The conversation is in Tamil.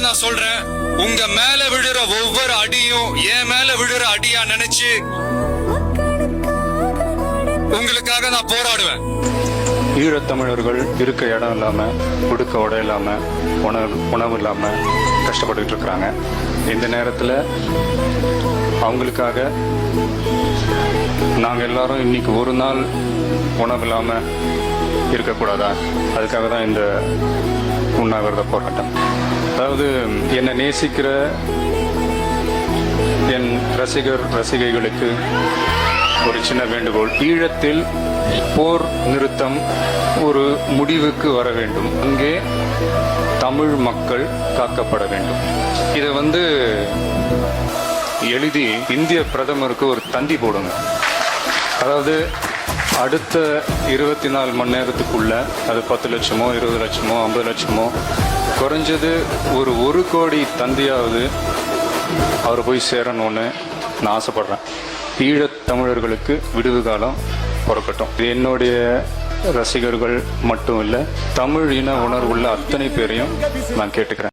நான் சொல்றேன், உங்க மேல விழுற ஒவ்வொரு அடியும் என் மேல விழுற அடியா நினைச்சு உங்களுக்காக நான் போராடுவேன். ஈழத்தமிழர்கள் இருக்க இடம் இல்லாம, உடுக்க உடை இல்லாம, உணவு இல்லாம கஷ்டப்பட்டுட்டு இருக்கிறாங்க. இந்த நேரத்துல அவங்களுக்காக நாங்க எல்லாரும் இன்னைக்கு ஒரு நாள் உணவு இல்லாம இருக்கக்கூடாதா? அதுக்காக தான் இந்த உண்ணாவிரத போராட்டம். அதாவது என்னை நேசிக்கிற என் ரசிகைகளுக்கு ஒரு சின்ன வேண்டுகோள். ஈழத்தில் போர் நிறுத்தம் ஒரு முடிவுக்கு வர வேண்டும். அங்கே தமிழ் மக்கள் காக்கப்பட வேண்டும். இதை எழுதி இந்திய பிரதமருக்கு ஒரு தந்தி போடுங்க. அதாவது அடுத்த 24 மணி நேரத்துக்குள்ள அது 10 லட்சமோ 20 லட்சமோ 50 லட்சமோ குறைஞ்சது ஒரு 1 கோடி தந்தியாவது அவர் போய் சேரணும்னு நான் ஆசைப்படுறேன். ஈழத் தமிழர்களுக்கு விடுவு காலம் பிறக்கட்டும். இது என்னுடைய ரசிகர்கள் மட்டும் இல்லை, தமிழ் இன உணர்வுள்ள அத்தனை பேரையும் நான் கேட்டுக்கிறேன்.